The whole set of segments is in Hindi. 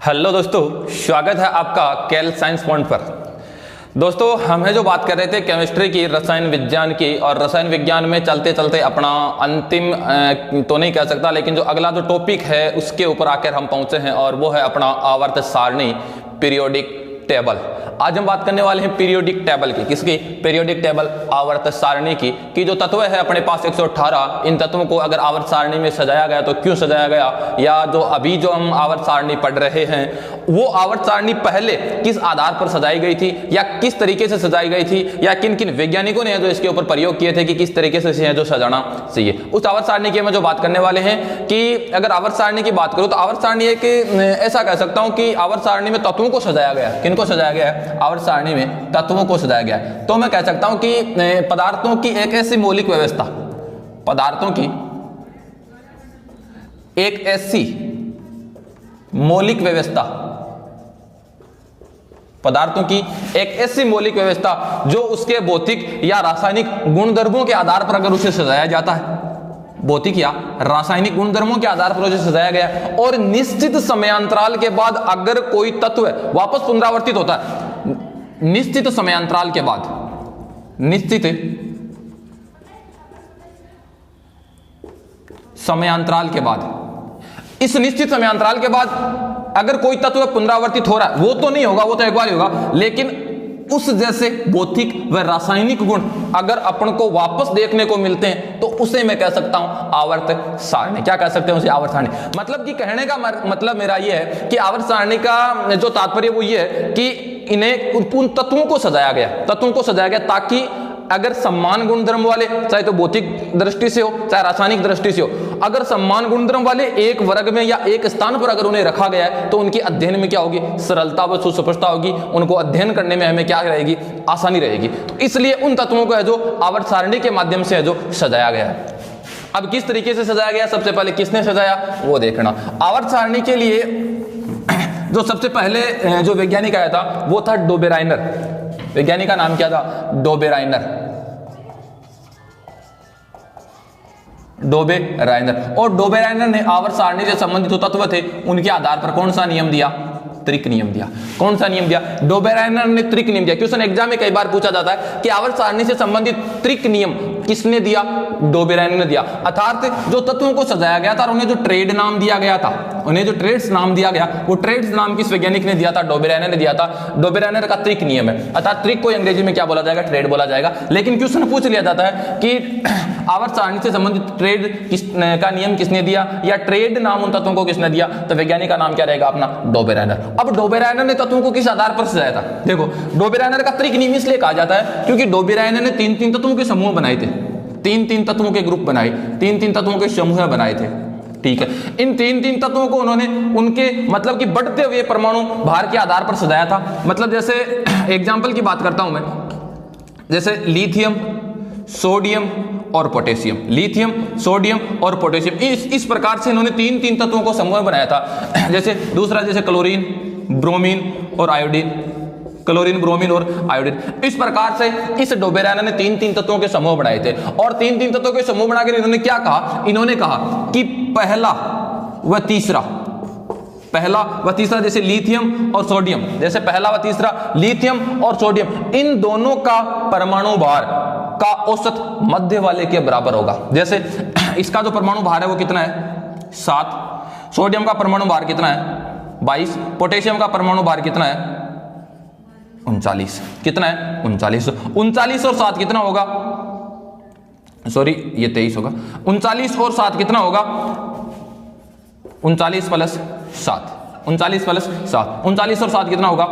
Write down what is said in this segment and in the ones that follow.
हेलो दोस्तों, स्वागत है आपका कैल साइंस पॉइंट पर। दोस्तों, हमें जो बात कर रहे थे केमिस्ट्री की, रसायन विज्ञान की, और रसायन विज्ञान में चलते चलते अपना अंतिम तो नहीं कह सकता, लेकिन जो अगला जो टॉपिक है उसके ऊपर आकर हम पहुंचे हैं और वो है अपना आवर्त सारणी, पीरियोडिक टेबल। आज हम बात करने वाले हैं पीरियोडिक टेबल की। किसकी? पीरियोडिक टेबल, आवर्त सारणी की। कि जो तत्व है अपने पास 118, इन तत्वों को अगर आवर्त सारणी में सजाया गया तो क्यों सजाया गया, या जो अभी जो हम आवर्त सारणी पढ़ रहे हैं वो आवर्त सारणी पहले किस आधार पर सजाई गई थी, या किस तरीके से सजाई गई थी, या किन किन वैज्ञानिकों ने जो इसके ऊपर प्रयोग किए थे कि किस तरीके से इसे जो सजाना चाहिए, उस आवर्त सारणी की हम जो बात करने वाले हैं। कि अगर आवर्त सारणी की बात करूं तो आवर्त सारणी एक ऐसा कह सकता हूं कि आवर्त सारणी में तत्वों को सजाया गया। किनको सजाया गया है? आवर्त सारणी में तत्वों को सजाया गया है। तो मैं कह सकता हूं कि पदार्थों की एक ऐसी मौलिक व्यवस्था, पदार्थों की एक ऐसी मौलिक व्यवस्था, पदार्थों की एक ऐसी मौलिक व्यवस्था जो उसके भौतिक या रासायनिक गुणधर्मों के आधार पर अगर उसे सजाया जाता है, भौतिक या रासायनिक गुणधर्मों के आधार पर उसे सजाया गया, और निश्चित समयांतराल के बाद अगर कोई तत्व वापस पुनरावर्तित होता है, निश्चित समयांतराल के बाद, निश्चित समयांतराल के बाद, इस निश्चित समयांतराल के बाद अगर कोई तत्व पुनरावर्तित हो रहा है, वो तो नहीं होगा, वो तो एक बार ही होगा, लेकिन उस जैसे भौतिक व रासायनिक गुण अगर अपन को वापस देखने को मिलते हैं तो उसे मैं कह सकता हूं आवर्त सारणी। क्या कह सकते हैं उसे? आवर्त सारणी। मतलब कि कहने का मतलब मेरा यह है कि आवर्त सारणी का जो तात्पर्य वो ये है कि इन्हें उन तत्वों को सजाया गया, तत्वों को सजाया गया ताकि अगर समान गुणधर्म वाले, चाहे तो भौतिक दृष्टि से हो चाहे रासायनिक दृष्टि से हो, अगर समान गुणधर्म वाले एक वर्ग में या एक स्थान पर अगर उन्हें रखा गया है तो उनके अध्ययन में क्या होगी? सरलता व सुस्पष्टता होगी, उनको अध्ययन करने में हमें क्या रहेगी? आसानी रहेगी। तो इसलिए उन तत्वों को है जो आवर्त सारणी के माध्यम से है जो सजाया गया है। अब किस तरीके से सजाया गया, सबसे पहले किसने सजाया वो देखना। आवर्त सारणी के लिए जो सबसे पहले जो वैज्ञानिक आया था वो था डोबेराइनर। वैज्ञानिक का नाम क्या था? डोबेराइनर। डोबेराइनर। और डोबेराइनर ने आवर्त सारणी से संबंधित जो तत्व थे उनके आधार पर कौन सा नियम दिया? त्रिक नियम दिया। कौन सा नियम दिया? डोबेराइनर ने त्रिक नियम दिया। क्वेश्चन एग्जाम में कई बार पूछा जाता है कि आवर्त सारणी से संबंधित त्रिक नियम किसने दिया? डोबेराइनर ने दिया। अर्थात जो तत्वों को सजाया गया था और उन्हें जो ट्रेड नाम दिया गया था, उन्हें जो ट्रेड्स नाम दिया गया, वो ट्रेड्स नाम किस वैज्ञानिक ने दिया था? डोबेराइनर ने दिया था। डोबेराइनर का त्रिक नियम है, अर्थात त्रिक को अंग्रेजी में क्या बोला जाएगा? ट्रेड बोला जाएगा। लेकिन क्वेश्चन पूछ लिया जाता है कि आवर्त सारणी से संबंधित ट्रेड का नियम किसने दिया, या ट्रेड नाम उन तत्वों को किसने दिया? तो वैज्ञानिक का नाम क्या रहेगा? अपना डोबेराइनर। अब डोबेराइनर ने तत्वों को किस आधार पर सजाया था? देखो, डोबेराइनर का त्रिक नियम इसलिए कहा जाता है क्योंकि डोबेराइनर ने तीन तीन तत्वों के समूह बनाए थे, तीन तीन तत्वों के ग्रुप बनाए, तीन तीन तत्वों के समूह बनाए थे। ठीक है, इन तीन तीन तत्वों को उन्होंने उनके मतलब कि बढ़ते हुए परमाणु भार के आधार पर सजाया था। मतलब जैसे एग्जांपल की बात करता हूं मैं, जैसे लिथियम, सोडियम और पोटेशियम, लिथियम, सोडियम और पोटेशियम, इस प्रकार से इन्होंने तीन तीन तत्वों को समूह बनाया था। जैसे दूसरा, जैसे क्लोरीन, ब्रोमीन और आयोडीन, क्लोरीन, ब्रोमीन और आयोडीन। इस प्रकार से इस डोबेराइनर ने तीन तीन तत्वों के समूह बनाए थे। और तीन तीन तत्वों के समूह बनाकर इन्होंने क्या कहा? इन्होंने कहा कि पहला व तीसरा, पहला व तीसरा, जैसे लिथियम और सोडियम, जैसे पहला व तीसरा लिथियम और सोडियम, इन दोनों का परमाणु भार का औसत मध्य वाले के बराबर होगा। जैसे इसका जो परमाणु भार है वो कितना है? 7। सोडियम का परमाणु भार कितना है? 22। पोटेशियम का परमाणु भार कितना है? 39। कितना है? 39। 39 और 7 कितना होगा? सॉरी, ये 23 होगा। 39 और 7 कितना होगा? 39 प्लस 7, 39 प्लस 7, 39 और 7 कितना होगा?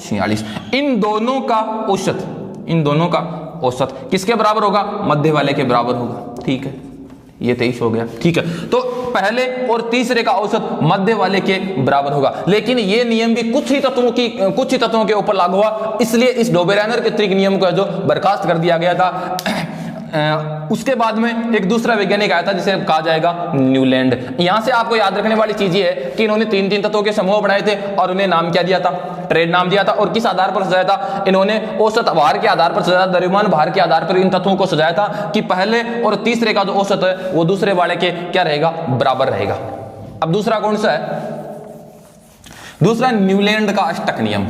46। इन दोनों का औसत, इन दोनों का औसत किसके बराबर होगा? मध्य वाले के बराबर होगा। ठीक है, ये 23 हो गया। ठीक है, तो पहले और तीसरे का औसत मध्य वाले के बराबर होगा। लेकिन ये नियम भी कुछ ही तत्वों के ऊपर लागू हुआ, इसलिए इस डोबेराइनर के त्रिक नियम को जो बर्खास्त कर दिया गया था। उसके बाद में एक दूसरा वैज्ञानिक आया था जिसे कहा जाएगा न्यूलैंड। यहां से आपको याद रखने वाली चीज ये है कि इन्होंने तीन तीन तत्वों के समूह बनाए थे और उन्हें नाम क्या दिया था? ट्रेड नाम दिया था। और किस आधार पर सजाया था? इन्होंने औसत भार के आधार पर सजाया, द्रव्यमान भार के आधार पर इन तत्वों को सजाया था कि पहले और तीसरे का जो औसत है वो दूसरे वाले के क्या रहेगा? बराबर रहेगा। अब दूसरा कौन सा है? दूसरा न्यूलैंड का अष्टक नियम,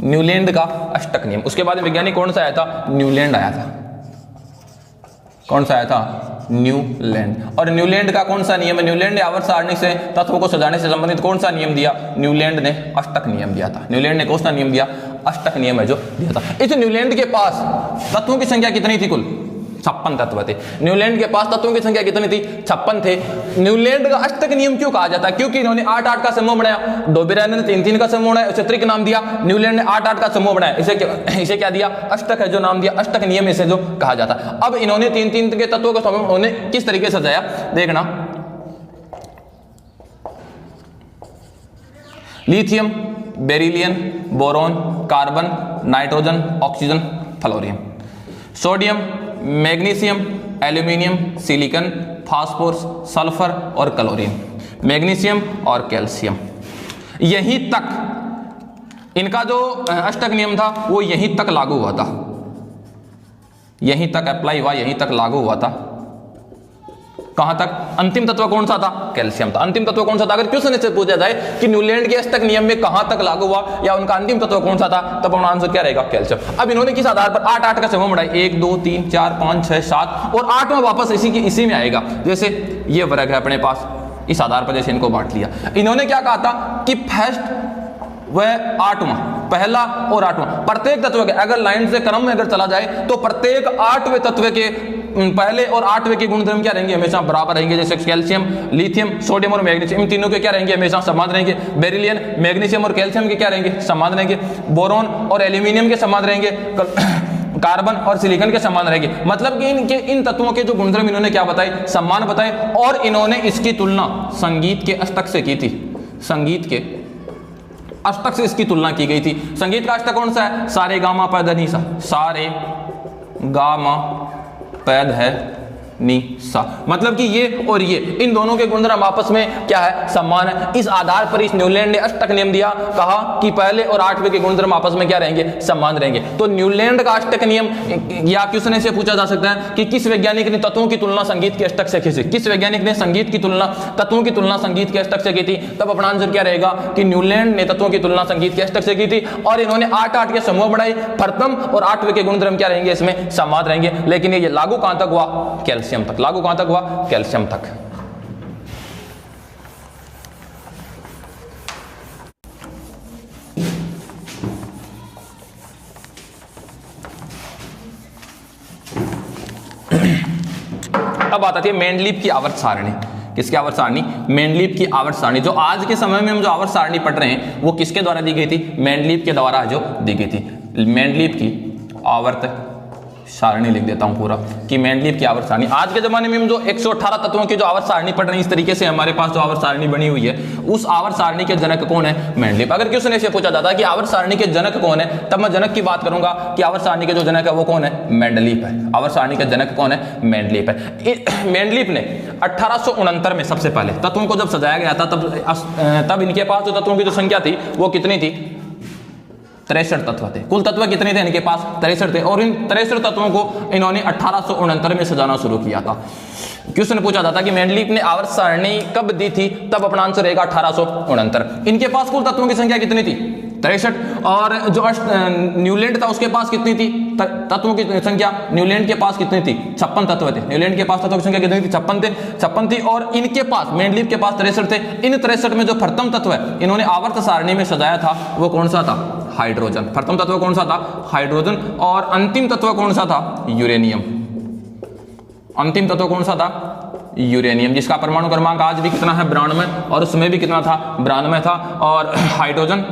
न्यूलैंड का अष्टक नियम। उसके बाद वैज्ञानिक कौन सा आया था? न्यूलैंड आया था। कौन सा आया था? न्यूलैंड। और न्यूलैंड का कौन सा नियम है? न्यूलैंड ने आवर्त सारणी से तत्वों को सजाने से संबंधित कौन सा नियम दिया? न्यूलैंड ने अष्टक नियम दिया था। न्यूलैंड ने कौन सा नियम दिया? अष्टक नियम है जो दिया था। इस न्यूलैंड के पास तत्वों की संख्या कितनी थी? कुल 56 तत्व थे। न्यूलैंड के पास तत्वों की संख्या कितनी थी? 56 थे। न्यूलैंड का अष्टक नियम क्यों कहा जाता है? क्योंकि इन्होंने 8-8 का समूह बनाया। डोबेरायनर ने 3-3 का समूह बनाया, उसे त्रिक नाम दिया। न्यूलैंड ने 8-8 का समूह बनाया, इसे क्या दिया? अष्टक है जो नाम दिया, अष्टक नियम इसे जो कहा जाता है। अब इन्होंने 3-3 के तत्वों का समूह उन्होंने किस तरीके से सजाया देखना। Lithium, beryllium, boron, carbon, nitrogen, oxygen, fluorine. Sodium, magnesium, aluminium, silicon, phosphorus, sulphur और क्लोरीन। मैग्नीशियम और कैल्शियम। यहीं तक इनका जो अष्टक नियम था वो यहीं तक लागू हुआ था, यहीं तक अप्लाई हुआ, यहीं तक लागू हुआ था। कहां तक? अंतिम तत्व कौन सा था? कैल्शियम था। अंतिम तत्व कौन सा था? अगर क्वेश्चन से पूछा जाए कि न्यूलैंड के अष्टक नियम में कहां तक लागू हुआ या उनका अंतिम तत्व कौन सा था, तब अपना आंसर क्या रहेगा? कैल्शियम। अब इन्होंने किस आधार पर 8-8 का समूह बनाया? 1 2 3 4 5 6 7 और 8वां वापस इसी में आएगा। जैसे ये वर्ग है अपने पास, इस आधार पर जैसे इनको बांट लिया। इन्होंने क्या कहा था कि फर्स्ट वह 8वां, पहला और 8वां प्रत्येक तत्व के अगर लाइन से क्रम में अगर चला जाए तो प्रत्येक 8वें तत्व के पहले और 8वें के गुणधर्म क्या रहेंगे? हमेशा बराबर रहेंगे। जैसे कैल्शियम, लिथियम, सोडियम और मैग्नीशियम, इन तीनों के क्या रहेंगे? हमेशा समान रहेंगे। बेरिलियम, मैग्नीशियम और कैल्शियम के क्या रहेंगे? समान रहेंगे। बोरॉन और एल्यूमिनियम के समान रहेंगे। कार्बन और सिलिकॉन के समान रहेंगे। मतलब कि इन तत्वों के जो गुणधर्म इन्होंने क्या बताए? समान बताए। और इन्होंने इसकी तुलना संगीत के अष्टक से की थी। संगीत के अष्टक से इसकी तुलना की गई थी। संगीत का अष्टक कौन सा है? सारे गामा पद नी सा। सारे गामा पैद है नी सा। मतलब कि ये और ये इन दोनों के गुणधर्म आपस में क्या है? समान है। इस आधार पर इस न्यूलैंड ने अष्टक नियम दिया, कहा कि पहले और 8वें के गुणधर्म आपस में क्या रहेंगे? समान रहेंगे। तो न्यूलैंड का अष्टक नियम, या क्वेश्चन से पूछा जा सकता है कि किस वैज्ञानिक ने तत्वों की तुलना संगीत के अष्टक से की थी? किस वैज्ञानिक ने संगीत की तुलना, तत्वों की तुलना संगीत के अष्टक से की थी? तब अपना आंसर क्या रहेगा कि न्यूलैंड ने तत्वों की तुलना संगीत के अष्टक से की थी। और इन्होंने 8-8 के समूह बनाए। प्रथम और 8वें के गुणधर्म क्या रहेंगे? इसमें समान रहेंगे। लेकिन ये लागू कहां तक हुआ? कैल्शियम तक। लागू कहां तक हुआ? कैल्शियम तक। अब बात आती है मेंडलीव की आवर्त सारणी। किसकी आवर्त सारणी? मेंडलीव की आवर्त सारणी। जो आज के समय में हम जो आवर्त सारणी पढ़ रहे हैं वो किसके द्वारा दी गई थी? मेंडलीव के द्वारा जो दी गई थी। मेंडलीव की आवर्त सारणी लिख देता हूं पूरा कि मेंडलीव की आवर्त सारणी। आज के जमाने में हम जो 118 तत्वों की जो आवर्त सारणी पढ़ रहे हैं, इस तरीके से हमारे पास जो आवर्त सारणी बनी हुई है, उस आवर्त सारणी के जनक कौन है? मेंडलीव। अगर क्वेश्चन ऐसे पूछा जाता है कि आवर्त सारणी के जनक कौन है, तब मैं जनक की बात करूंगा कि आवर्त सारणी के जो जनक है वो कौन है? मेंडलीव है। आवर्त सारणी के जनक कौन है? मेंडलीव है। मेंडलीव ने 1869 में सबसे पहले तत्वों को जब सजाया गया था, तब इनके पास जो तत्वों की जो संख्या थी वो कितनी थी? 63 तत्व थे। कुल तत्व कितने थे इनके पास? 63 थे। और इन 63 तत्वों को इन्होंने 1869 में सजाना शुरू किया था। क्वेश्चन पूछा जाता कि मेंडलीव ने आवर्त सारणी कब दी थी, तब अपना आंसर रहेगा 1869। इनके पास कुल तत्वों की संख्या कितनी थी? 63। और जो न्यूलैंड था उसके पास कितनी थी तत्वों की संख्या? न्यूलैंड के पास कितनी थी? 56 तत्व थे। न्यूलैंड के पास तत्वों की संख्या कितनी थी? 56 थी। और इनके पास, मेंडलीव के पास 63 थे। इन 63 में जो प्रथम तत्व है इन्होंने आवर्त सारणी में सजाया था वो कौन सा था? हाइड्रोजन। प्रथम तत्व कौन सा था? हाइड्रोजन। और अंतिम तत्व कौन सा था? यूरेनियम। अंतिम तत्व कौन सा था? यूरेनियम, जिसका परमाणु क्रमांक आज भी कितना है? 92। और उसमें भी कितना था? 92 था। और हाइड्रोजन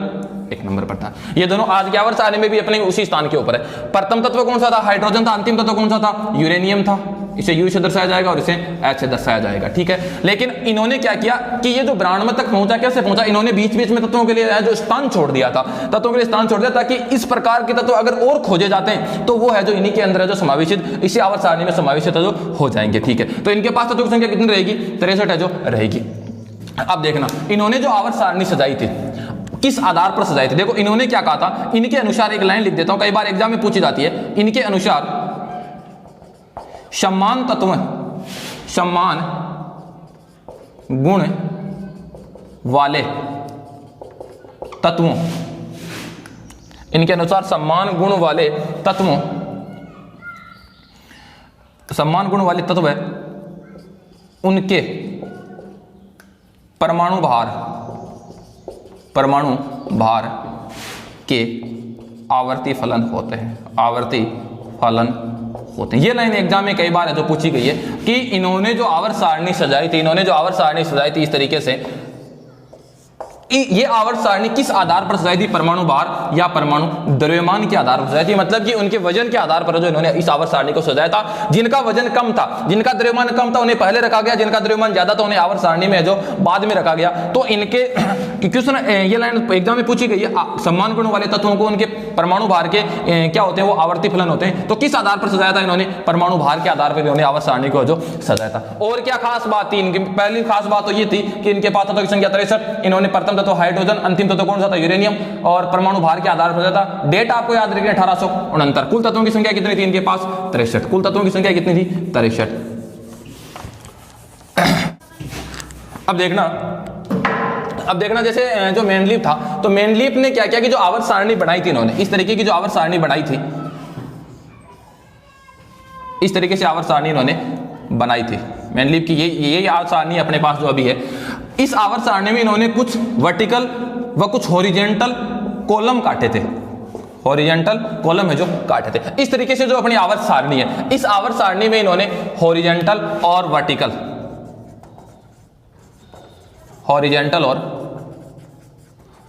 1 नंबर पर था। ये दोनों आज के आवर्त सारणी में भी अपने उसी स्थान के ऊपर है। प्रथम तत्व कौन सा था? हाइड्रोजन था। अंतिम तत्व कौन सा था? यूरेनियम था। इसे U से दर्शाया जाएगा और इसे H से दर्शाया जाएगा। ठीक है। लेकिन इन्होंने क्या किया कि ये जो 92 तक पहुंचा, कैसे पहुंचा? इन्होंने बीच बीच में तत्वों के लिए जो स्थान छोड़ दिया था, तत्वों के लिए स्थान छोड़ दिया ताकि इस प्रकार के तत्व अगर और खोजे जाते हैं तो वो है जो इन्हीं के अंदर है जो समावेशित, इसी आवर्त सारणी में समावेशित है जो हो जाएंगे। ठीक है। तो इनके पास तत्वों की संख्या कितनी रहेगी? 63 है जो रहेगी। अब देखना, इन्होंने जो आवर्त सारणी सजाई थी किस आधार पर सजाई थी? देखो इन्होंने क्या कहा था, इनके अनुसार, एक लाइन लिख देता हूं, कई बार एग्जाम में पूछी जाती है। इनके अनुसार समान तत्व, समान गुण वाले तत्वों, इनके अनुसार समान गुण वाले तत्वों, समान गुण वाले तत्व है उनके परमाणु भार के आवर्ती फलन होते हैं, आवर्ती फलन होते हैं। ये लाइन एग्जाम में कई बार है जो पूछी गई है कि इन्होंने जो आवर्त सारणी सजाई थी, इस तरीके से ये आवर्त सारणी किस आधार पर सजाई थी, परमाणु भार या परमाणु द्रव्यमान के आधार पर सजाई थी, मतलब कि उनके वजन के आधार पर जो इन्होंने इस आवर्त सारणी को सजाया था। जिनका वजन कम था, जिनका द्रव्यमान कम था, उन्हें पहले रखा गया, जिनका द्रव्यमान ज्यादा था उन्हें आवर्त सारणी में जो बाद में रखा गया। तो इनके क्वेश्चन ये लाइन एग्जाम में पूछी गई है, समान गुण वाले तत्वों को उनके परमाणु भार के क्या होते हैं, वो आवर्ती फलन होते हैं। तो किस आधार पर सजाया था इन्होंने, परमाणु भार के आधार पर इन्होंने आवर्त सारणी को जो सजाया था। और क्या खास बात थी इनकी, पहली खास बात तो ये थी कि इनके पास तत्वों की संख्या 63, इन्होंने प्रथम तत्व हाइड्रोजन, अंतिम तत्व कौन सा था, यूरेनियम, और परमाणु भार के आधार पर था। डेट आपको याद रखिए 1869। कुल तत्वों की संख्या कितनी थी इनके पास, 63। कुल तत्वों की संख्या कितनी थी, 63। अब देखना जैसे जो मेंडलीव था, तो मेंडलीव ने क्या किया कि जो आवर्त सारणी बनाई थी इन्होंने, इस तरीके की जो आवर्त सारणी बनाई थी, इस तरीके से आवर्त सारणी इन्होंने बनाई थी मेंडलीव की। ये आवर्त सारणी अपने पास जो अभी है, इस आवर्त सारणी में इन्होंने कुछ वर्टिकल व कुछ हॉरिजॉन्टल कॉलम काटे थे, हॉरिजॉन्टल कॉलम है जो काटे थे। इस तरीके से जो अपनी आवर्त सारणी है, इस आवर्त सारणी में इन्होंने हॉरिजॉन्टल और वर्टिकल, हॉरिजॉन्टल और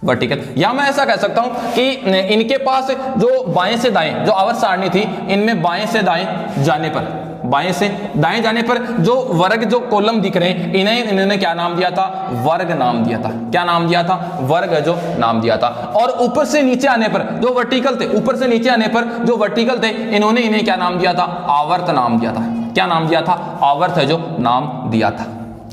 वर्टिकल, या मैं ऐसा कह सकता हूं कि इनके पास जो बाएं से दाएं जो आवर्त सारणी थी, इनमें बाएं से दाएं जाने पर, बाएं से दाएं जाने पर जो वर्ग जो कॉलम दिख रहे हैं, इन्हें इन्होंने क्या नाम दिया था, वर्ग नाम दिया था। क्या नाम दिया था, वर्ग जो नाम दिया था। और ऊपर से नीचे आने पर जो वर्टिकल थे, ऊपर से नीचे आने पर जो वर्टिकल थे, इन्होंने इन्हें क्या नाम दिया था, आवर्त नाम दिया था। क्या नाम दिया था, आवर्त है जो नाम दिया था।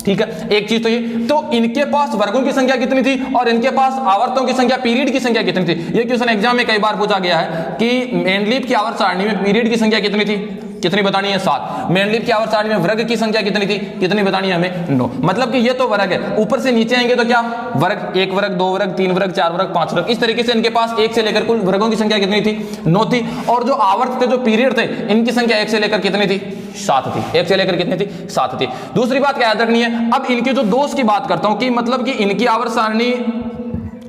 ठीक है, एक चीज तो ये, तो इनके पास वर्गों की संख्या कितनी थी और इनके पास आवर्तों की संख्या, पीरियड की संख्या कितनी थी। ये क्वेश्चन एग्जाम में कई बार पूछा गया है कि मेंडलीव की आवर्त सारणी में पीरियड की संख्या कितनी थी, कितनी बतानी है, 7। मेंडलीव की आवर्त सारणी में वर्ग की संख्या कितनी थी, कितनी बतानी है हमें, 9। मतलब कि ये तो वर्ग है, ऊपर से नीचे आएंगे तो क्या वर्ग, 1 वर्ग, 2 वर्ग, 3 वर्ग, 4 वर्ग, 5 वर्ग, इस तरीके से इनके पास 1 से लेकर कुल वर्गों की संख्या कितनी थी, 9 थी। और जो आवर्त थे, जो पीरियड थे, इनकी संख्या 1 से लेकर कितनी थी, 7 थी। 1 से लेकर कितनी थी, 7 थी। दूसरी बात क्या याद रखनी है, अब इनके जो दोष की बात करता हूं कि मतलब कि इनकी आवर्त सारणी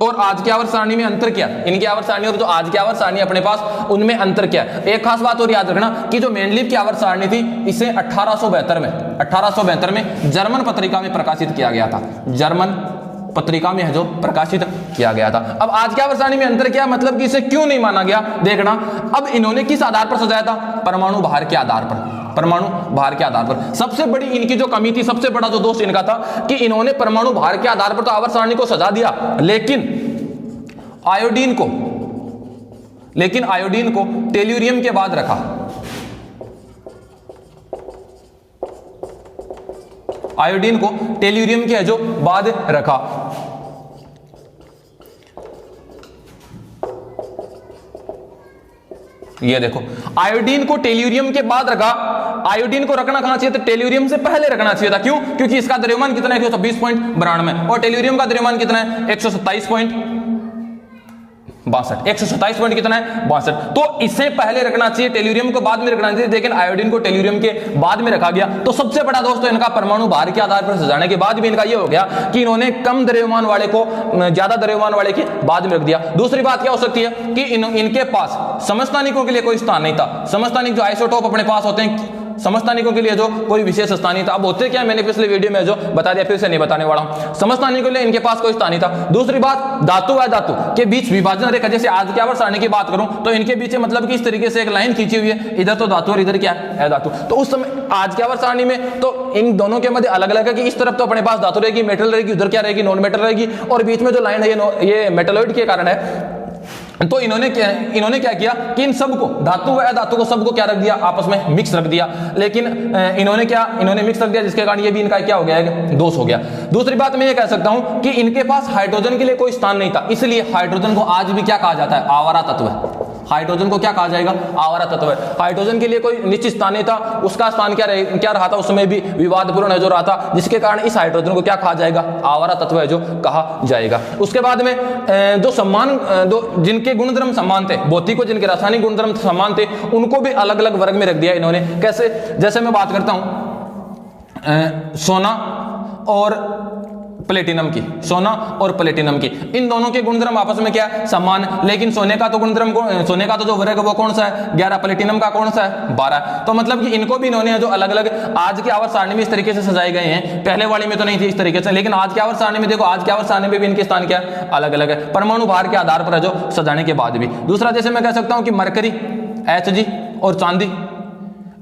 और आज की आवर्त सारणी में अंतर क्या, इनकी आवर्त सारणी और जो आज की आवर्त सारणी अपने पास, उनमें अंतर क्या है। एक खास बात और याद रखना कि जो मेंडलीव की आवर्त सारणी थी, इसे 1872 में जर्मन पत्रिका में प्रकाशित किया गया था, जर्मन पत्रिका में है जो प्रकाशित किया गया था। अब आज की आवर्त सारणी में अंतर क्या, मतलब कि इसे क्यों नहीं माना गया, देखना। अब इन्होंने किस आधार पर सजाया था, परमाणु भार के आधार पर, परमाणु भार के आधार पर। सबसे बड़ी इनकी जो कमी थी, सबसे बड़ा जो दोष इनका था कि इन्होंने परमाणु भार के आधार पर तो आवर्त सारणी को सजा दिया, लेकिन आयोडीन को टेल्यूरियम के बाद रखा। आयोडीन को टेल्यूरियम के जो बाद रखा। ये देखो, आयोडीन को टेल्यूरियम के बाद रखा। आयोडीन को रखना कहां चाहिए था, टेल्यूरियम से पहले रखना चाहिए था। क्यों, क्योंकि इसका द्रव्यमान कितना है, 126.92 और टेल्यूरियम का द्रव्यमान कितना है, 127 पॉइंट कितना है, 62। तो इसे पहले रखना चाहिए, टेल्यूरियम को बाद में रखना चाहिए, लेकिन आयोडीन को टेल्यूरियम के बाद में रखा गया। तो सबसे बड़ा दोस्तों इनका परमाणु भार के आधार पर सजाने के बाद भी इनका ये हो गया कि इन्होंने कम द्रव्यमान वाले को ज्यादा द्रव्यमान वाले के बाद में रख दिया। दूसरी बात क्या हो सकती है कि इनके पास समस्थानिकों के लिए कोई स्थान नहीं था। समस्थानिक जो आइसोटोप अपने पास होते हैं, समस्थानिकों के लिए जो कोई विशेष स्थान नहीं था। अब होते क्या, मैंने पिछले वीडियो में जो बता दिया, फिर से नहीं बताने वाला हूं। समस्थानिकों के लिए इनके पास कोई स्थान नहीं था। दूसरी बात, धातु व धातु के बीच विभाजन रेखा, जैसे आज की आवर्त सारणी की बात करूं तो इनके बीच मतलब कि इस तरीके से एक लाइन खींची हुई है, इधर तो धातु और इधर क्या है धातु। तो उस समय आज की आवर्त सारणी में तो इन दोनों के मध्य अलग अलग है कि इस तरफ तो अपने पास धातु रहेगी, मेटल रहेगी, उधर क्या रहेगी, नॉन मेटल रहेगी, और बीच में जो लाइन है ये मेटलॉइड के कारण है। तो इन्होंने क्या किया कि इन सबको, धातु व अधातु को सबको क्या रख दिया, आपस में मिक्स रख दिया। लेकिन इन्होंने मिक्स रख दिया, जिसके कारण ये भी इनका क्या हो गया, दोष हो गया। दूसरी बात मैं ये कह सकता हूं कि इनके पास हाइड्रोजन के लिए कोई स्थान नहीं था, इसलिए हाइड्रोजन को आज भी क्या कहा जाता है, आवारा तत्व है। हाइड्रोजन को क्या कहा जाएगा? आवारा तत्व है। हाइड्रोजन के लिए कोई निश्चित स्थान नहीं था, उसका स्थान क्या रहा था, उसमें भी विवादपूर्ण है जो रहा था, जिसके कारण इस हाइड्रोजन को क्या कहा जाएगा? आवारा तत्व है जो कहा जाएगा। उसके बाद में दो जिनके गुणधर्म समान थे, भौतिक और जिनके रासायनिक गुणधर्म समान थे, उनको भी अलग अलग वर्ग में रख दिया इन्होंने। कैसे? जैसे मैं बात करता हूं सोना और प्लेटिनम की, सोना और प्लेटिनम की, इन दोनों के गुणधर्म आपस में क्या है? समान। लेकिन सोने का तो गुणधर्म, सोने का तो जो वर्ग है वो कौन सा है? 11, प्लेटिनम का कौन सा है? 12। तो मतलब कि इनको भी इन्होंने जो अलग अलग आज की आवर्त सारणी में इस तरीके से सजाए गए हैं, पहले वाली में तो नहीं थी इस तरीके से, लेकिन आज की आवर्त सारणी में देखो, आज की आवर्त सारणी में भी इनके स्थान क्या है? अलग अलग है, परमाणु भार के आधार पर है जो सजाने के बाद भी। दूसरा जैसे मैं कह सकता हूं कि मरकरी, Hg और चांदी,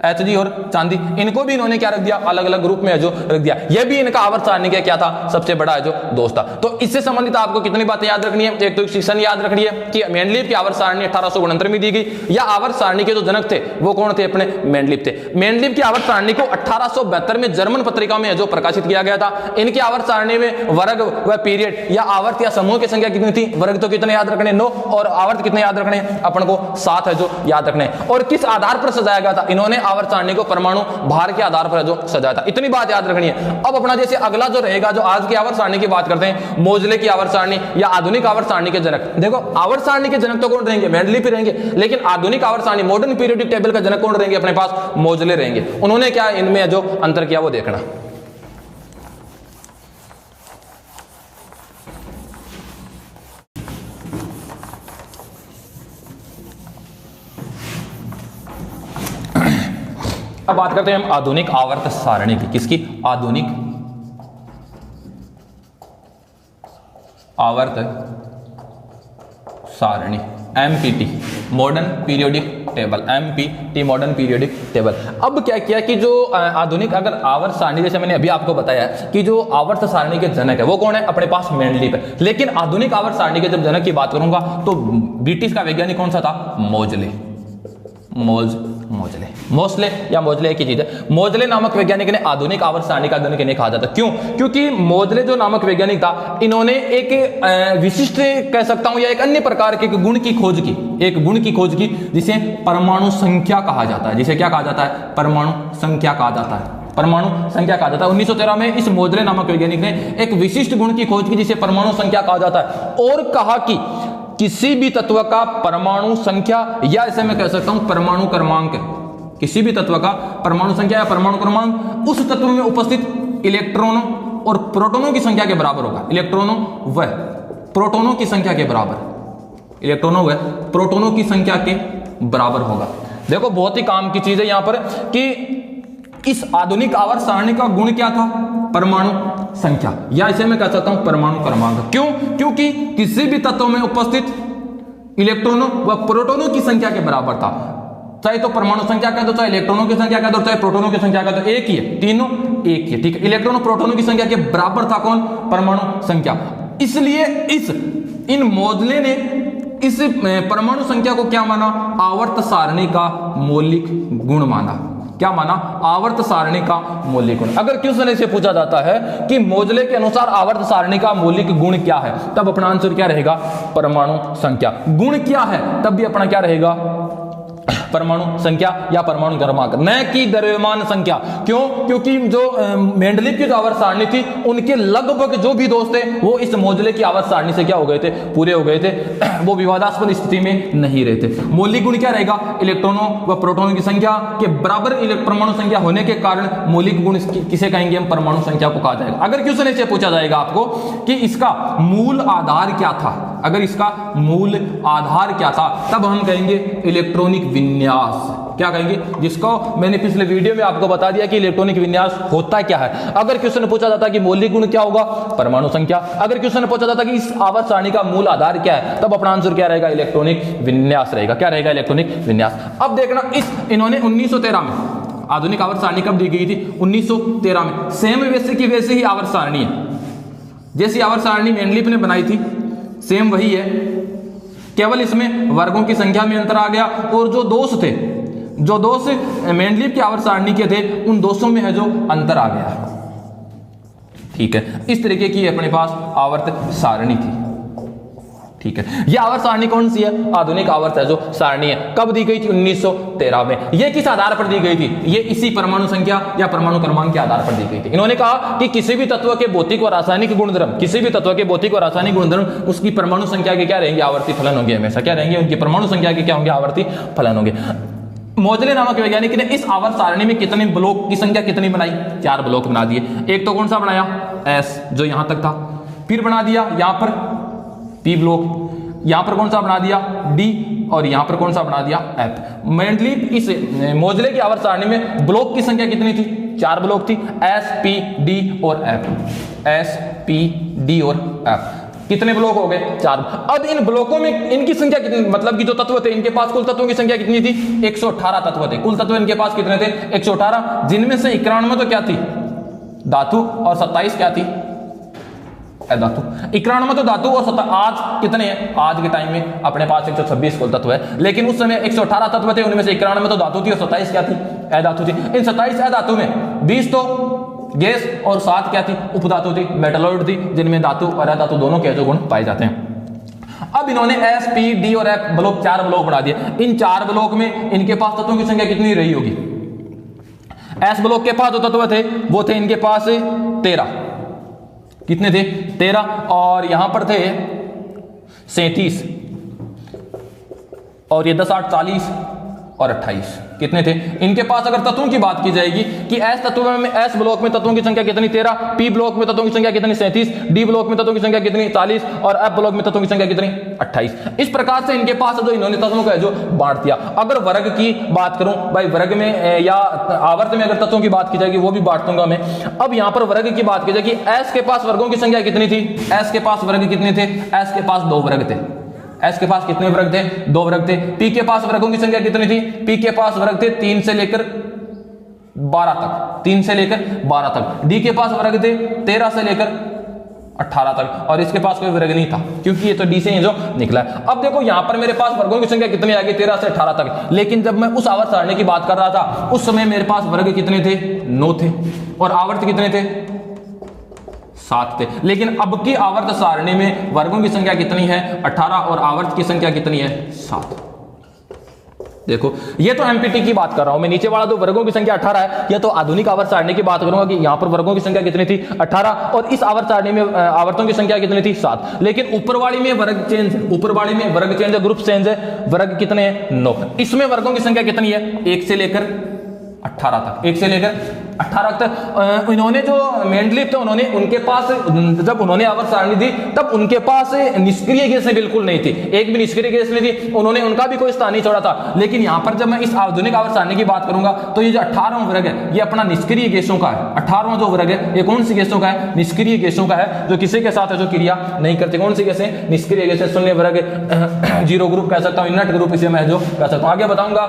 Hg और चांदी, इनको भी इन्होंने क्या रख दिया? अलग अलग ग्रुप में जो रख दिया। यह भी इनका आवर्त सारणी का क्या था? सबसे बड़ा है जो दोस्त था। तो इससे संबंधित आपको कितनी बातें याद रखनी है? एक तो सेक्शन याद रखनी है कि मेंडलीव की आवर्त सारणी 1869 में दी गई, या आवर्त सारणी के जो जनक थे वो कौन थे? अपने मेंडलीव थे। मेंडलीव की आवर्त सारणी को 1872 में जर्मन पत्रिका में जो प्रकाशित किया गया था। इनकी आवर्त सारणी में वर्ग व पीरियड या आवर्त या समूह की संख्या कितनी थी? वर्ग तो कितने याद रखने? 9, और आवर्त कितने याद रखने? अपन को 7 है जो याद रखने। और किस आधार पर सजाया गया था? इन्होंने आवर्त सारणी को परमाणु भार के आधार पर जो सजाया था। इतनी बात याद रखनी है। अब अपना जैसे अगला जो रहेगा, जो आज की आवर्त सारणी की बात करते हैं, मोजले की आवर्त सारणी या आधुनिक आवर्त सारणी के जनक। देखो, आवर्त सारणी के जनक तो कौन रहेंगे? मेंडलीव ही रहेंगे, लेकिन आधुनिक आवर्त सारणी, मॉडर्न पीरियोडिक टेबल का जनक कौन रहेंगे अपने पास? मोजले रहेंगे। उन्होंने क्या इनमें जो अंतर किया वो देखना। अब बात करते हैं हम आधुनिक आवर्त सारणी की। किसकी? आधुनिक आवर्त सारणी, MPT, modern periodic table, MPT modern periodic table. अब क्या किया कि जो आधुनिक अगर आवर्त सारणी, जैसे मैंने अभी आपको बताया कि जो आवर्त सारणी के जनक है वो कौन है? अपने पास मेंडलीव है। लेकिन आधुनिक आवर्त सारणी के जब जनक की बात करूंगा तो ब्रिटिश का वैज्ञानिक कौन सा था? मोजले। मोजले या मोजले एक ही चीज है। मोजले नामक वैज्ञानिक ने आधुनिक आवर्त सारणी का जनक इन्हें कहा जाता है। क्यों? क्योंकि मोजले जो नामक वैज्ञानिक था, इन्होंने एक विशिष्ट कह सकता हूं या एक अन्य प्रकार के गुण की खोज की, एक गुण की खोज की जिसे परमाणु संख्या कहा जाता है। जिसे क्या कहा जाता है? परमाणु संख्या कहा जाता है। परमाणु संख्या कहा जाता है। 1913 में इस मोजले नामक वैज्ञानिक ने एक विशिष्ट गुण की खोज की जिसे परमाणु संख्या कहा जाता है, और कहा कि किसी भी तत्व का परमाणु संख्या, या इसे मैं कह सकता हूं परमाणु क्रमांक, किसी भी तत्व का परमाणु संख्या या परमाणु क्रमांक उस तत्व में उपस्थित इलेक्ट्रॉनों और प्रोटॉनों की संख्या के बराबर होगा। इलेक्ट्रॉनों व प्रोटॉनों की संख्या के बराबर, इलेक्ट्रॉनों व प्रोटॉनों की संख्या के बराबर होगा। देखो, बहुत ही काम की चीज है यहां पर कि इस आधुनिक आवर्त सारणी का गुण क्या था? परमाणु संख्या, या इसे मैं कह सकता हूं परमाणु क्रमांक। क्यों? क्योंकि किसी भी तत्व में उपस्थित इलेक्ट्रॉनों व प्रोटॉनों की संख्या के बराबर था। चाहे तो परमाणु संख्या कह दो, चाहे इलेक्ट्रॉनों की संख्या कह दो, चाहे प्रोटॉनों की संख्या कह दो, एक ही है, तीनों एक ही है। ठीक है, इलेक्ट्रॉनों प्रोटॉनों की संख्या के बराबर था कौन? परमाणु संख्या। इसलिए इन मोजले ने इस परमाणु संख्या को क्या माना? आवर्त सारणी का मौलिक गुण माना। क्या माना? आवर्त सारणी का मौलिक गुण। अगर क्वेश्चन से पूछा जाता है कि मोजले के अनुसार आवर्त सारणी का मौलिक गुण क्या है, तब अपना आंसर क्या रहेगा? परमाणु संख्या। गुण क्या है, तब भी अपना क्या रहेगा? परमाणु संख्या या परमाणु क्रमांक, न कि द्रव्यमान संख्या। क्यों? क्योंकि जो मेंडलीव की जो आवर्त सारणी थी, उनके लगभग जो भी दोस्त थे वो इस मोजले की आवर्त सारणी से क्या हो गए थे? पूरे हो गए थे। वो विवादास्पद स्थिति में नहीं रहते। मौलिक गुण क्या रहेगा? इलेक्ट्रॉनों व प्रोटॉनों की संख्या के बराबर परमाणु संख्या होने के कारण मौलिक गुण किसे कहेंगे हम? परमाणु संख्या को कहा जाएगा। अगर क्वेश्चन से पूछा जाएगा आपको कि इसका मूल आधार क्या था, अगर इसका मूल आधार क्या था, तब हम कहेंगे इलेक्ट्रॉनिक विन्यास। क्या कहेंगे? जिसको मैंने पिछले वीडियो में आपको बता दिया कि इलेक्ट्रॉनिक विन्यास होता क्या है। अगर क्वेश्चन पूछा जाता कि मौलिक गुण क्या होगा? परमाणु संख्या। अगर क्वेश्चन पूछा जाता कि इस आवर्त सारणी का मूल आधार क्या है, तब अपना आंसर क्या रहेगा? इलेक्ट्रॉनिक विन्यास रहेगा। क्या रहेगा? इलेक्ट्रॉनिक विन्यास। अब देखना, इन्होंने 1913 में आधुनिक आवर्त सारणी कब दी गई थी? 1913 में। सेम वैसे की वैसे ही आवर्त सारणी है, जैसी आवर्त सारणी मेंडलीव ने बनाई थी, सेम वही है। केवल इसमें वर्गों की संख्या में अंतर आ गया, और जो दोष थे, जो दोष मेंडलीव की आवर्त सारणी के थे, उन दोषों में है जो अंतर आ गया। ठीक है, इस तरीके की अपने पास आवर्त सारणी थी। ठीक है, ये आवर्त सारणी कौन सी है? आधुनिक आवर्त है जो सारणी है। कब दी गई थी? 1913 में। ये किस आधार पर दी गई थी? ये इसी परमाणु संख्या या परमाणु क्रमांक के आधार पर दी गई थी। इन्होंने कहा कि किसी भी तत्व के भौतिक और रासायनिक गुणधर्म, किसी भी तत्व के भौतिक और रासायनिक गुणधर्म उसकी परमाणु संख्या के क्या रहेंगे? आवर्ती फलन होंगे। हमेशा क्या रहेंगे? उनकी परमाणु संख्या के क्या होंगे? आवर्ती फलन होंगे। मोजले नामक वैज्ञानिक ने इस आवर्त सारणी में कितने ब्लॉक की संख्या कितनी बनाई? 4 ब्लॉक बना दिए। एक तो कौन सा बनाया? एस, जो यहां तक था। फिर बना दिया यहां पर पी ब्लॉक, यहां पर कौन सा बना दिया? डी, और यहां पर कौन सा बना दिया? एफ। मेंडली इस मोजले की आवर्त सारणी में ब्लॉक की संख्या कितनी थी? 4 ब्लॉक थी, एस, पी, डी और एफ। एस, पी, डी और एफ। कितने ब्लॉक हो गए? 4। अब इन ब्लॉकों में इनकी संख्या कितनी, मतलब कि जो तत्व थे इनके पास कुल तत्वों की संख्या कितनी थी? 118 तत्व थे। कुल तत्व इनके पास कितने थे? 118, जिनमें से 91 तो क्या थी? धातु, और 27 क्या थी? धातु। 91 तो धातु और 27। आज कितने हैं? आज के टाइम में अपने पास 126 कुल तत्व है, लेकिन उस समय 118 तत्व थे, उनमें से 91 तो धातु थी और 27 क्या थी? अधातु थी। इन 27 अधातु में 20 तो गैस और 7 क्या थी? उपधातु थी, मेटलॉइड थी, जिनमें धातु और अधातु दोनों के जो गुण पाए जाते हैं। अब इन्होंने एस, पी, डी और एफ ब्लॉक 4 ब्लॉक बना दिए। इन 4 ब्लॉक में इनके पास तत्वों की संख्या कितनी रही होगी? एस ब्लॉक के पास जो तत्व थे वो थे इनके पास 13। कितने थे? 13। और यहां पर थे 37, और ये 10, 8, 40 और 28। कितने थे इनके पास? अगर तत्वों की बात की जाएगी कि एस तत्व में, एस ब्लॉक में तत्वों की संख्या कितनी? 13। पी ब्लॉक में तत्वों की संख्या कितनी? 37। डी ब्लॉक में तत्वों की संख्या कितनी? 40। और एफ ब्लॉक में तत्वों की संख्या कितनी? 28। इस प्रकार से इनके पास जो इन्होंने तत्वों का जो बांट दिया। अगर वर्ग की बात करूं भाई, वर्ग में या आवर्त में अगर तत्वों की बात की जाएगी वो भी बांट दूंगा मैं। अब यहां पर वर्ग की बात की जाएगी, एस के पास वर्गों की संख्या कितनी थी? एस के पास वर्ग कितने थे? एस के पास 2 वर्ग थे। एस के पास कितने वर्ग थे? 2 वर्ग थे। पी के पास वर्गों की संख्या कितनी थी? पी के पास वर्ग थे 3 से लेकर 12 तक। 3 से लेकर 12 तक। डी के पास वर्ग थे 13 से लेकर 18 तक, और इसके पास कोई वर्ग नहीं था, क्योंकि ये तो डी से ही जो निकला है। अब देखो यहां पर मेरे पास वर्गों की संख्या कितनी आ गई? 13 से 18 तक। लेकिन जब मैं उस आवर्त सारणी की बात कर रहा था उस समय मेरे पास वर्ग कितने थे? 9 थे, और आवर्त कितने थे? 7 थे। लेकिन अब की आवर्त सारणी में वर्गों की संख्या कितनी है? 18, और आवर्त की संख्या कितनी है? 7। देखो ये तो एमपीटी की बात कर रहा हूं मैं। नीचे वाला जो वर्गों की संख्या 18 है, ये तो आधुनिक आवर्त सारणी की बात करूंगा कि यहां पर वर्गों की संख्या कितनी थी? 18, और इस आवर्त सारणी में आवर्तों की संख्या कितनी थी? 7। लेकिन ऊपर वाली में वर्ग चेंज है, ऊपर वाली में वर्ग चेंज है, ग्रुप चेंज है। वर्ग कितने हैं? 9। इसमें वर्गों की संख्या कितनी है? 1 से लेकर 18 तक। 1 से लेकर 18 तक। इन्होंने जो मेंडलीव थे, उन्होंने उनके पास जब उन्होंने आवर्त सारणी दी तब उनके पास निष्क्रिय गैसें बिल्कुल नहीं थी, एक भी निष्क्रिय गैस नहीं थी। उन्होंने उनका भी कोई स्थान नहीं छोड़ा था। लेकिन यहां पर जब मैं इस आधुनिक आवर्त सारणी की बात करूंगा तो ये जो 18वां वर्ग है ये अपना निष्क्रिय गैसों का है। 18वां जो वर्ग है ये कौन सी गैसों का है? निष्क्रिय गैसों का है, जो किसी के साथ जो क्रिया नहीं करती। कौन सी गैसें? निष्क्रिय गैसें। शून्य वर्ग, 0 ग्रुप कह सकता हूं, इनर्ट ग्रुप इसे मैं जो कह सकता हूं। आगे बताऊंगा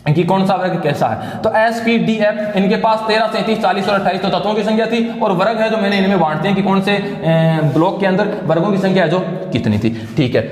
कि कौन सा वर्ग कैसा है। तो एस, पी, डी, एफ इनके पास 13, 37, 40 और 28 तो तत्वों की संख्या थी, और वर्ग है जो मैंने इनमें बांटते हैं कि कौन से ब्लॉक के अंदर वर्गों की संख्या है जो कितनी थी। ठीक है।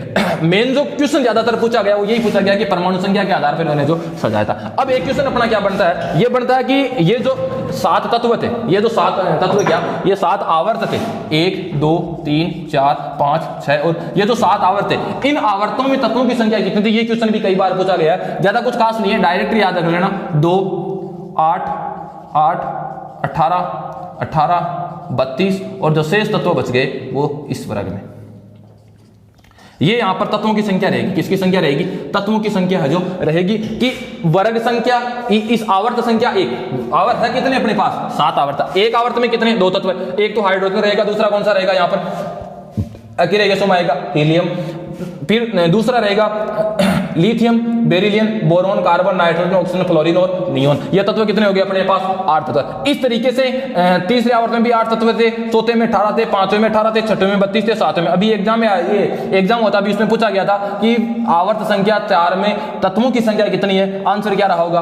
मेन जो क्वेश्चन ज्यादातर पूछा गया वो यही पूछा गया कि परमाणु संख्या के आधार पर इन्होंने जो सजाया था। अब एक क्वेश्चन अपना क्या बनता है? ये बनता है कि ये जो 7 तत्व थे, ये जो 7 तत्व क्या, ये 7 आवर्त थे। 1, 2, 3, 4, 5, 6 और ये जो 7 आवर्त थे, इन आवर्तों में तत्वों की संख्या कितनी थी? ये क्वेश्चन भी कई बार पूछा गया है। ज्यादा कुछ खास नहीं है, डायरेक्ट याद रख लेना। 2, 8, 8, 18, 18, 32 और जो शेष तत्व बच गए वो इस वर्ग में। ये यहां पर तत्वों की संख्या रहेगी। किसकी संख्या रहेगी? तत्वों की संख्या है जो रहेगी कि वर्ग संख्या इस आवर्त संख्या 1 आवर्त है कितने अपने पास? 7 आवर्त। एक आवर्त में कितने? 2 तत्व। एक तो हाइड्रोजन रहेगा, दूसरा कौन सा रहेगा? यहां पर अकेले गैसों आएगा हीलियम, फिर दूसरा रहेगा lithium, beryllium, boron, carbon, nitrogen, oxygen, fluorine और नियोन। ये तत्व कितने हो गए अपने पास? 8 तत्व। इस तरीके से तीसरे आवर्त में भी 8 तत्व थे, चौथे में 18 थे, पांचवें में 18 थे, छठवें में 32 थे, सातवें में अभी एग्जाम में ये एग्जाम होता अभी इसमें पूछा गया था कि आवर्त संख्या 4 में तत्वों की संख्या कितनी है? आंसर क्या रहा होगा?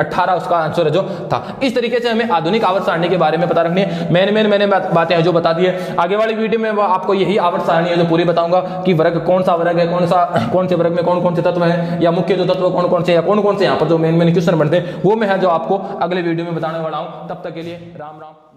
18 उसका आंसर जो था। इस तरीके से हमें आधुनिक आवर्त सारणी के बारे में पता रखनी है। मैंने बातें हैं जो बता दी है। आगे वाली वीडियो में आपको यही आवर्त सारणी है जो पूरी बताऊंगा कि वर्ग कौन सा वर्ग है, कौन से वर्ग में कौन कौन से तत्व है, या मुख्य जो तत्व कौन कौन से, या कौन कौन से यहाँ पर जो मेन क्वेश्चन बनते हैं वो मैं है जो आपको अगले वीडियो में बताने वाला हूं। तब तक के लिए राम राम।